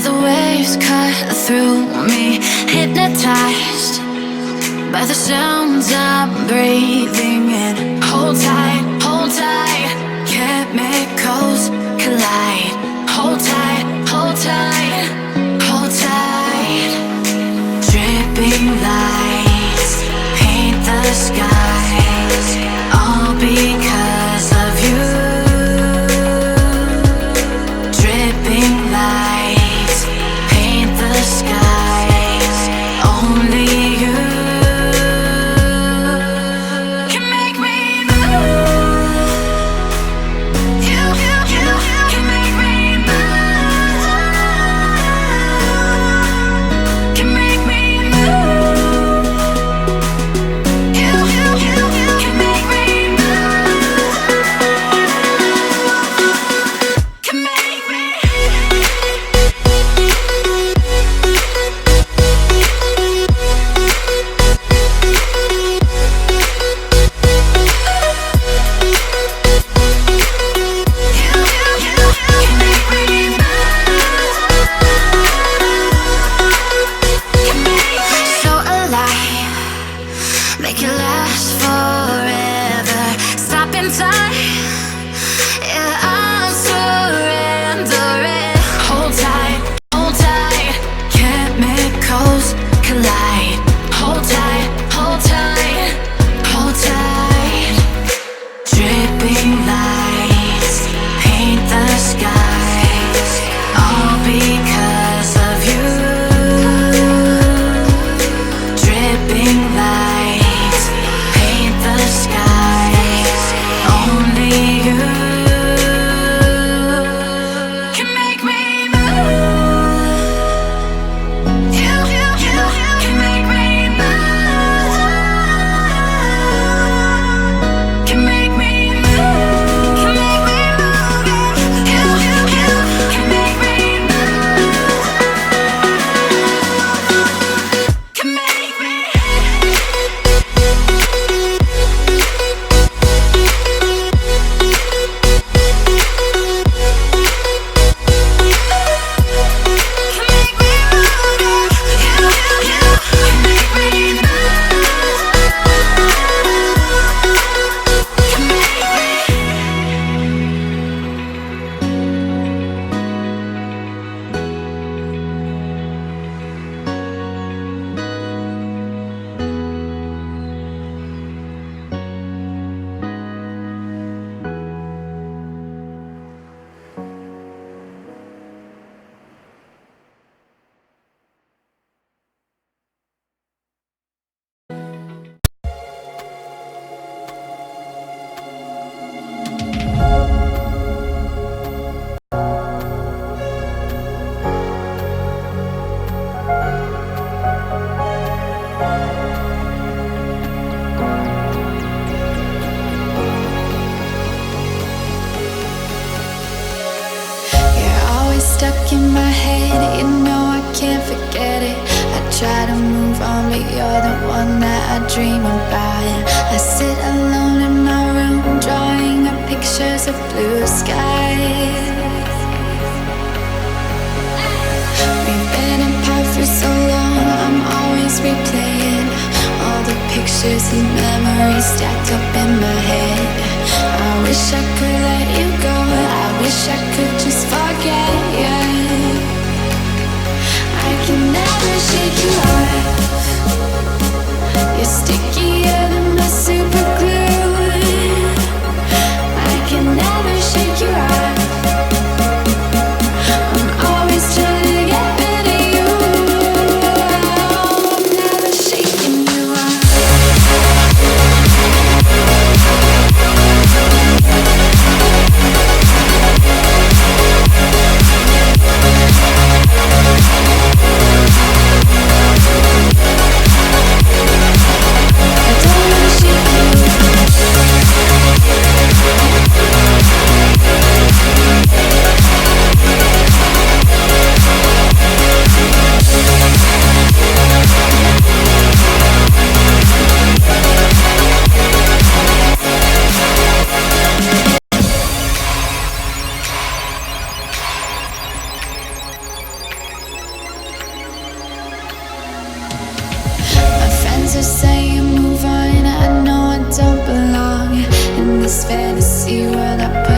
the waves cut through me, hypnotized by the sounds I'm breathing in. Hold tight, hold tight, chemicals collide. Hold tight, hold tight, hold tight. Dripping lights paint the skies, all because of you. Dripping lights paint the skies, only you can make me move. You can make me move. Can make me move. You can make me move. Can make me. So alive, make it last forever. Stop in time, yeah, I'm surrendering. Hold tight, chemicals collide. Hold tight, hold tight, hold tight. Dripping lights paint the skies, all because of you. Dripping lights paint the skies, only you can make me move. You can make me move. Can make me move. Can make me move. You can make me move. Can make me. You're always stuck in my head, you know I can't forget it. I try to move on, but you're the one that I dream about. I sit alone in my room, drawing up pictures of blue skies. We've been apart for so long, I'm always replaying all the pictures and memories stacked up in my head. I wish I could let you go, I wish I could just forget you. I can never shake you off, you're stickier than my super glue. I can never shake you off, I'm always trying to get rid of you. I'm never shaking you off. friends are saying move on. I know I don't belong in this fantasy world I put